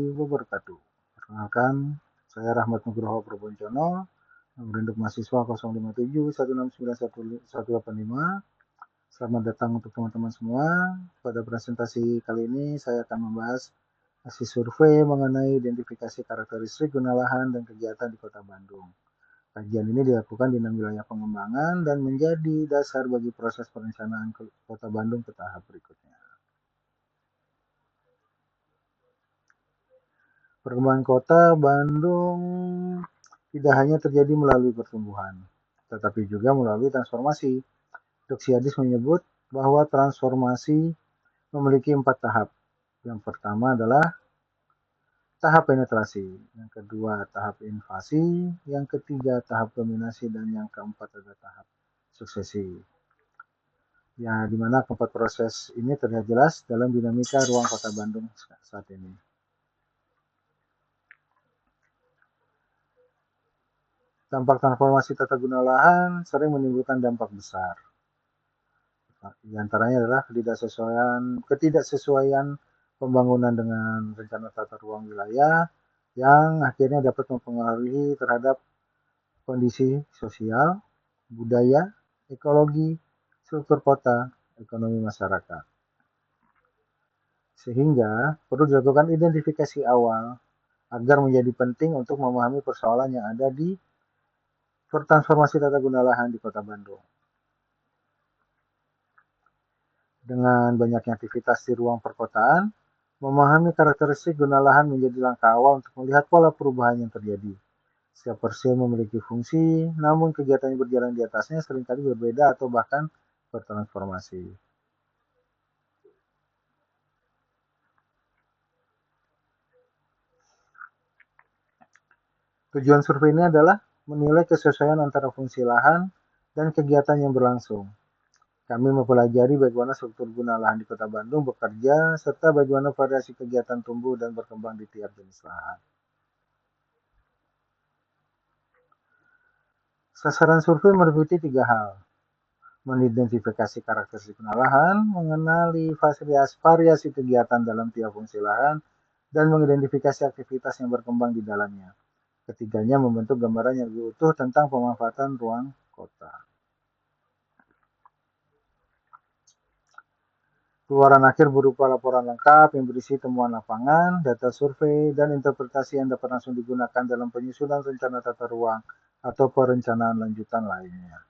Wabarakatuh. Perkenalkan, saya Rahmat Nugroho Proboncono, nomor induk mahasiswa 05716918185. Selamat datang untuk teman-teman semua. Pada presentasi kali ini saya akan membahas hasil survei mengenai identifikasi karakteristik guna lahan dan kegiatan di Kota Bandung. Kajian ini dilakukan di 6 wilayah pengembangan dan menjadi dasar bagi proses perencanaan Kota Bandung ke tahap berikutnya. Perkembangan Kota Bandung tidak hanya terjadi melalui pertumbuhan, tetapi juga melalui transformasi. Doxiadis menyebut bahwa transformasi memiliki 4 tahap. Yang pertama adalah tahap penetrasi, yang kedua tahap invasi, yang ketiga tahap dominasi, dan yang keempat adalah tahap suksesi. Ya, di mana keempat proses ini terlihat jelas dalam dinamika ruang Kota Bandung saat ini. Dampak transformasi tata guna lahan sering menimbulkan dampak besar. Di antaranya adalah ketidaksesuaian pembangunan dengan rencana tata ruang wilayah yang akhirnya dapat mempengaruhi terhadap kondisi sosial, budaya, ekologi, struktur kota, ekonomi masyarakat. Sehingga perlu dilakukan identifikasi awal agar menjadi penting untuk memahami persoalan yang ada di transformasi tata guna lahan di Kota Bandung. Dengan banyaknya aktivitas di ruang perkotaan, memahami karakteristik guna lahan menjadi langkah awal untuk melihat pola perubahan yang terjadi. Setiap parcel memiliki fungsi, namun kegiatan yang berjalan di atasnya seringkali berbeda atau bahkan bertransformasi. Tujuan survei ini adalah menilai kesesuaian antara fungsi lahan dan kegiatan yang berlangsung. Kami mempelajari bagaimana struktur guna lahan di Kota Bandung bekerja, serta bagaimana variasi kegiatan tumbuh dan berkembang di tiap jenis lahan. Sasaran survei meliputi 3 hal. Mengidentifikasi karakteristik guna lahan, mengenali variasi kegiatan dalam tiap fungsi lahan, dan mengidentifikasi aktivitas yang berkembang di dalamnya. Ketiganya membentuk gambaran yang lebih utuh tentang pemanfaatan ruang kota. Keluaran akhir berupa laporan lengkap yang berisi temuan lapangan, data survei, dan interpretasi yang dapat langsung digunakan dalam penyusunan rencana tata ruang atau perencanaan lanjutan lainnya.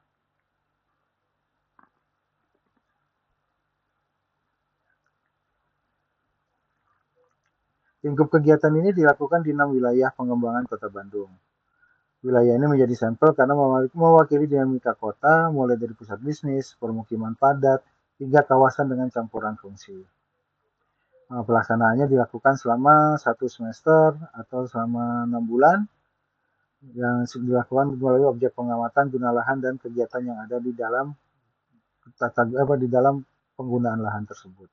Lingkup kegiatan ini dilakukan di 6 wilayah pengembangan Kota Bandung. Wilayah ini menjadi sampel karena mewakili dinamika kota, mulai dari pusat bisnis, permukiman padat, hingga kawasan dengan campuran fungsi. Pelaksanaannya dilakukan selama 1 semester atau selama 6 bulan, yang dilakukan melalui objek pengamatan guna lahan dan kegiatan yang ada di dalam penggunaan lahan tersebut.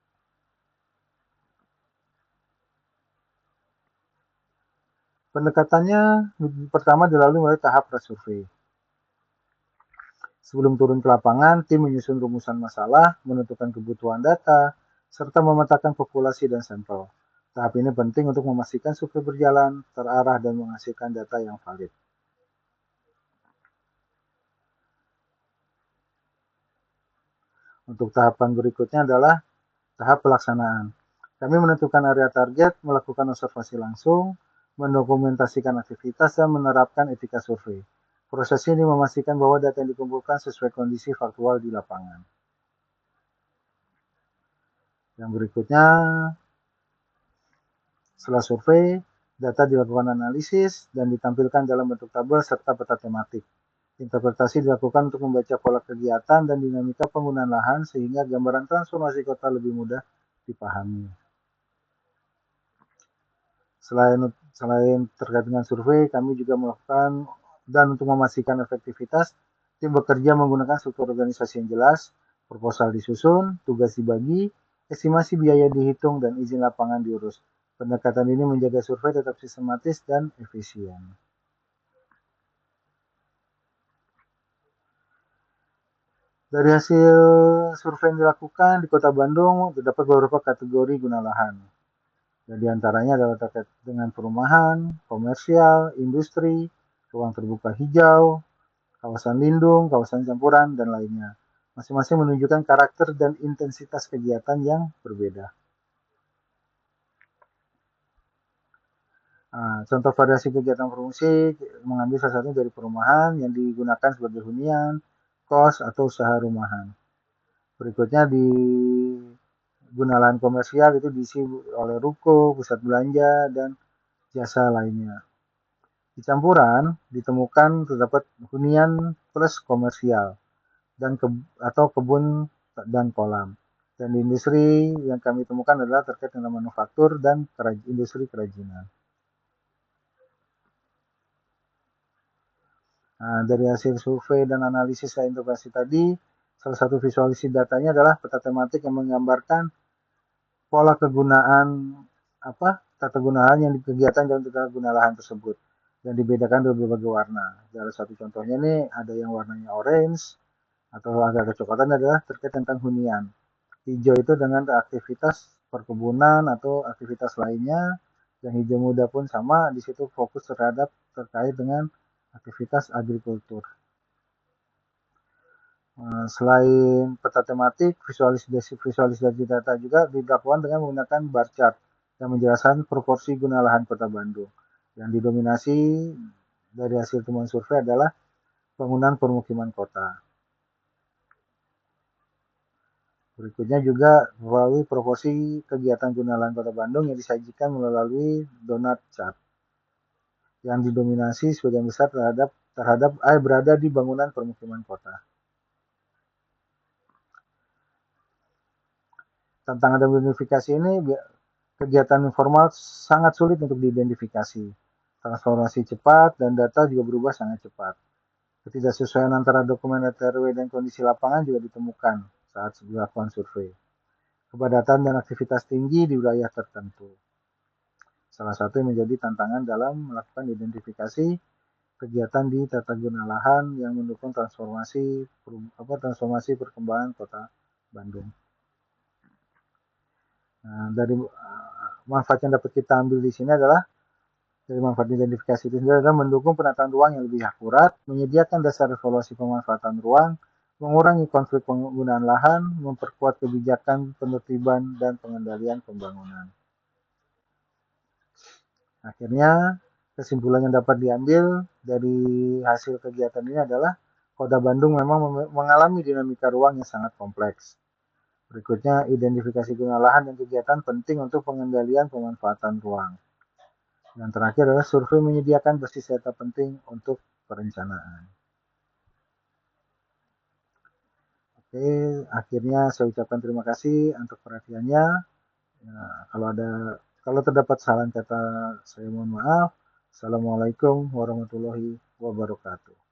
Pendekatannya pertama dilalui melalui tahap prasurvei. Sebelum turun ke lapangan, tim menyusun rumusan masalah, menentukan kebutuhan data, serta memetakan populasi dan sampel. Tahap ini penting untuk memastikan survei berjalan, terarah, dan menghasilkan data yang valid. Untuk tahapan berikutnya adalah tahap pelaksanaan. Kami menentukan area target, melakukan observasi langsung, mendokumentasikan aktivitas, dan menerapkan etika survei. Proses ini memastikan bahwa data yang dikumpulkan sesuai kondisi faktual di lapangan. Yang berikutnya, setelah survei, data dilakukan analisis dan ditampilkan dalam bentuk tabel serta peta tematik. Interpretasi dilakukan untuk membaca pola kegiatan dan dinamika penggunaan lahan sehingga gambaran transformasi kota lebih mudah dipahami. Selain terkait dengan survei, kami juga melakukan dan untuk memastikan efektivitas, tim bekerja menggunakan struktur organisasi yang jelas, proposal disusun, tugas dibagi, estimasi biaya dihitung, dan izin lapangan diurus. Pendekatan ini menjaga survei tetap sistematis dan efisien. Dari hasil survei yang dilakukan di Kota Bandung, terdapat beberapa kategori guna lahan. Di antaranya adalah terkait dengan perumahan, komersial, industri, ruang terbuka hijau, kawasan lindung, kawasan campuran, dan lainnya. Masing-masing menunjukkan karakter dan intensitas kegiatan yang berbeda. Nah, contoh variasi kegiatan berfungsi mengambil salah satu dari perumahan yang digunakan sebagai hunian, kos, atau usaha rumahan. Berikutnya di guna lahan komersial itu diisi oleh ruko, pusat belanja, dan jasa lainnya. Di campuran ditemukan terdapat hunian plus komersial dan atau kebun dan kolam. Dan di industri yang kami temukan adalah terkait dengan manufaktur dan industri kerajinan. Nah, dari hasil survei dan analisis dan interpretasi tadi, salah satu visualisasi datanya adalah peta tematik yang menggambarkan pola kegunaan tata guna lahan yang kegiatan dalam tata guna lahan tersebut yang dibedakan dengan berbagai warna. Salah satu contohnya nih ada yang warnanya orange atau agak kecoklatan adalah terkait tentang hunian. Hijau itu dengan aktivitas perkebunan atau aktivitas lainnya. Yang hijau muda pun sama, di situ fokus terkait dengan aktivitas agrikultur. Selain peta tematik, visualisasi data juga dilakukan dengan menggunakan bar chart yang menjelaskan proporsi guna lahan Kota Bandung. Yang didominasi dari hasil temuan survei adalah bangunan permukiman kota. Berikutnya juga melalui proporsi kegiatan guna lahan Kota Bandung yang disajikan melalui donut chart yang didominasi sebagian besar terhadap berada di bangunan permukiman kota. Tantangan dalam identifikasi ini kegiatan informal sangat sulit untuk diidentifikasi. Transformasi cepat dan data juga berubah sangat cepat. Ketidaksesuaian antara dokumen RW dan kondisi lapangan juga ditemukan saat dilakukan survei. Kepadatan dan aktivitas tinggi di wilayah tertentu. Salah satu yang menjadi tantangan dalam melakukan identifikasi kegiatan di tata guna lahan yang mendukung transformasi perkembangan Kota Bandung. Nah, dari manfaat yang dapat kita ambil di sini adalah dari manfaat identifikasi itu sendiri adalah mendukung penataan ruang yang lebih akurat, menyediakan dasar evaluasi pemanfaatan ruang, mengurangi konflik penggunaan lahan, memperkuat kebijakan penertiban dan pengendalian pembangunan. Akhirnya, kesimpulan yang dapat diambil dari hasil kegiatan ini adalah Kota Bandung memang mengalami dinamika ruang yang sangat kompleks. Berikutnya, identifikasi guna lahan dan kegiatan penting untuk pengendalian pemanfaatan ruang. Yang terakhir adalah survei menyediakan basis data penting untuk perencanaan. Oke, akhirnya saya ucapkan terima kasih untuk perhatiannya. Ya, kalau terdapat salah kata, saya mohon maaf. Assalamualaikum warahmatullahi wabarakatuh.